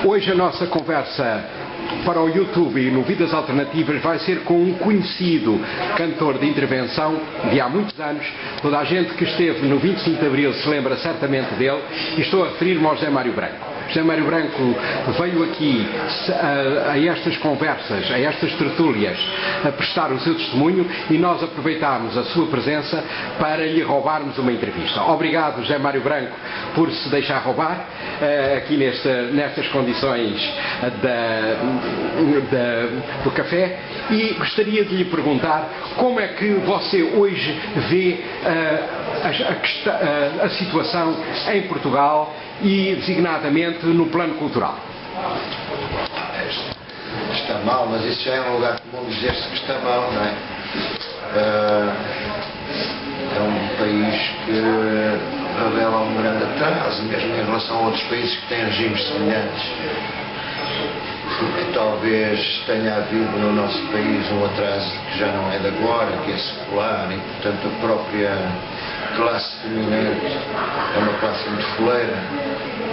Hoje a nossa conversa para o YouTube e no Vidas Alternativas vai ser com um conhecido cantor de intervenção de há muitos anos. Toda a gente que esteve no 25 de Abril se lembra certamente dele, e estou a referir-me ao José Mário Branco. José Mário Branco veio aqui a estas conversas, a estas tertúlias, a prestar o seu testemunho, e nós aproveitámos a sua presença para lhe roubarmos uma entrevista. Obrigado, José Mário Branco, por se deixar roubar aqui nestas condições do café, e gostaria de lhe perguntar como é que você hoje vê a situação em Portugal e designadamente no plano cultural. Está mal, mas isso já é um lugar comum dizer-se que está mal, não é? É um país que revela um grande atraso, mesmo em relação a outros países que têm regimes semelhantes. Porque talvez tenha havido no nosso país um atraso que já não é de agora, que é secular, e portanto a própria classe dominante é uma classe muito foleira,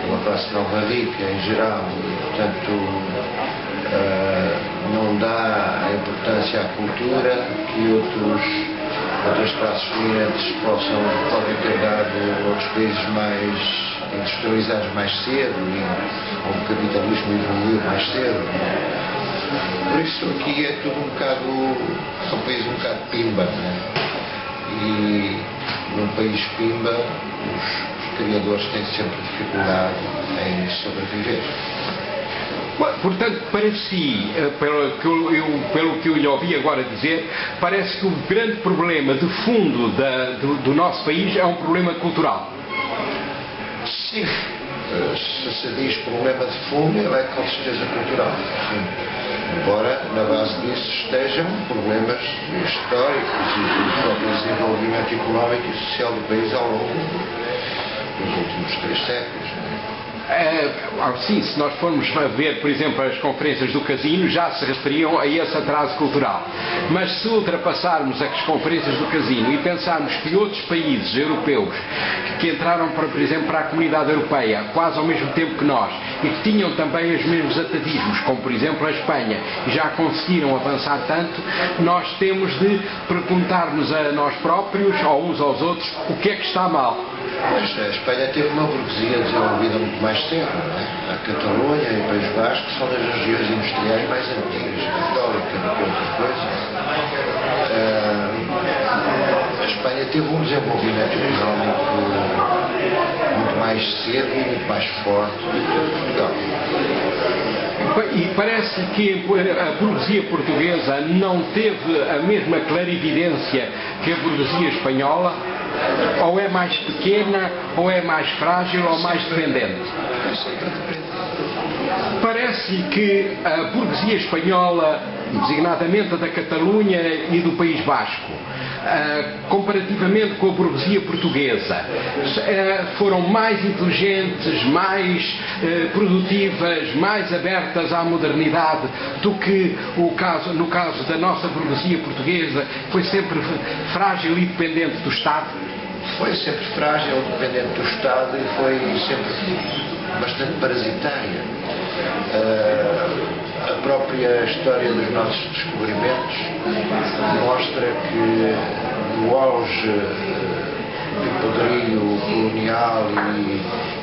uma classe nova rica em geral, e portanto não dá a importância à cultura que outras classes dominantes podem ter dado a outros países mais industrializados mais cedo, e onde o capitalismo evoluiu mais cedo. Por isso aqui é tudo um país um bocado pimba, né? E num país pimba os criadores têm sempre dificuldade em sobreviver. Portanto, para si, pelo que eu lhe ouvi agora dizer, parece que o grande problema de fundo do nosso país é um problema cultural. Sim, se diz problema de fundo, ele é com certeza cultural. Sim. Embora na base disso estejam problemas históricos e do próprio desenvolvimento económico e social do país ao longo dos últimos 3 séculos. Sim, se nós formos ver, por exemplo, as conferências do Casino, já se referiam a esse atraso cultural. Mas se ultrapassarmos as conferências do Casino e pensarmos que outros países europeus que entraram, por exemplo, para a Comunidade Europeia quase ao mesmo tempo que nós, e que tinham também os mesmos atadismos, como por exemplo a Espanha, e já conseguiram avançar tanto, nós temos de perguntar-nos a nós próprios, ou uns aos outros, o que é que está mal. Mas a Espanha teve uma burguesia desenvolvida muito mais cedo, não é? A Catalunha e o País Basco são das regiões industriais mais antigas, católicas do que outra coisa. A Espanha teve um desenvolvimento económico muito mais cedo e muito mais forte do que Portugal. E parece que a burguesia portuguesa não teve a mesma clarividência que a burguesia espanhola? Ou é mais pequena, ou é mais frágil, ou mais dependente? Parece que a burguesia espanhola, designadamente a da Catalunha e do País Basco, comparativamente com a burguesia portuguesa, foram mais inteligentes, mais produtivas, mais abertas à modernidade do que no caso da nossa burguesia portuguesa, que foi sempre frágil e dependente do Estado. Foi sempre frágil, dependente do Estado, e foi sempre bastante parasitária. A própria história dos nossos descobrimentos mostra que no auge do poderio colonial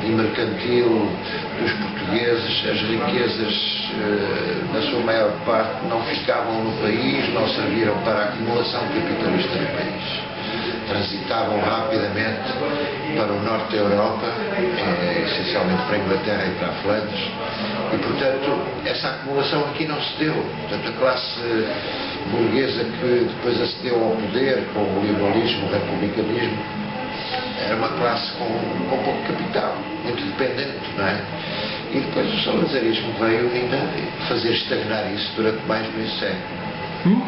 e mercantil dos portugueses, as riquezas, na sua maior parte, não ficavam no país, não serviram para a acumulação capitalista do país. Transitavam rapidamente para o norte da Europa, essencialmente para a Inglaterra e para a Flandres, e portanto essa acumulação aqui não se deu. Portanto, a classe burguesa que depois acedeu ao poder com o liberalismo, o republicanismo, era uma classe com pouco capital, muito dependente, não é? E depois o salazarismo veio ainda fazer estagnar isso durante mais de meio século.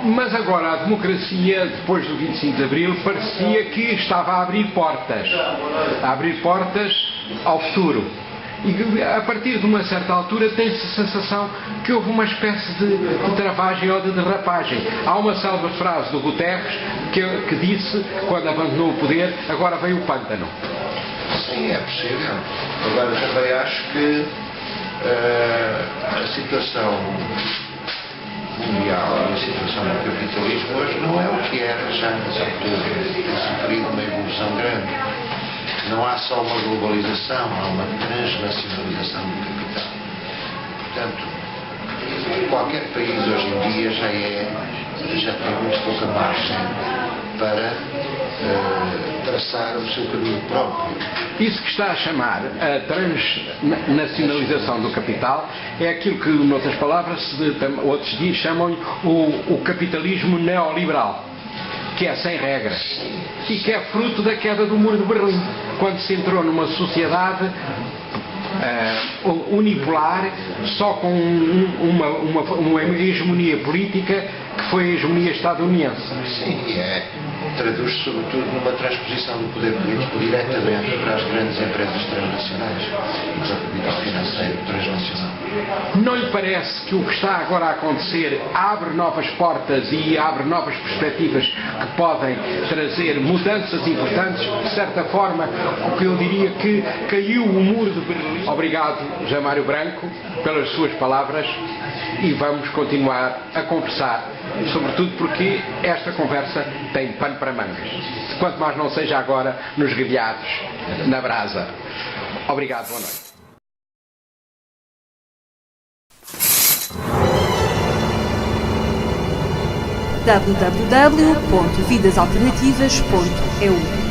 Mas agora a democracia, depois do 25 de Abril, parecia que estava a abrir portas ao futuro. E a partir de uma certa altura tem-se a sensação que houve uma espécie de travagem ou de derrapagem. Há uma célebre frase do Guterres que disse, quando abandonou o poder, agora veio o pântano. Sim, é possível. Agora também acho que a situação mundial e a situação do capitalismo hoje não é o que era já nessa altura. Tem sofrido uma evolução grande. Não há só uma globalização, há uma transnacionalização do capital. Portanto, qualquer país hoje em dia já tem muito pouca margem para traçar o seu caminho próprio. Isso que está a chamar a transnacionalização do capital é aquilo que, noutras palavras, outros dias chamam o capitalismo neoliberal, que é sem regras e que é fruto da queda do Muro de Berlim, quando se entrou numa sociedade unipolar, só com uma hegemonia política que foi a hegemonia estadunidense. Sim, traduz-se sobretudo numa transposição do poder político diretamente para as grandes empresas transnacionais e para o capital financeiro transnacional. Não lhe parece que o que está agora a acontecer abre novas portas e abre novas perspectivas que podem trazer mudanças importantes? De certa forma, o que eu diria que caiu o muro de Berlim. Obrigado, José Mário Branco, pelas suas palavras, e vamos continuar a conversar, sobretudo porque esta conversa tem pano para mangas, quanto mais não seja agora nos grelhados, na brasa. Obrigado, boa noite. www.vidasalternativas.eu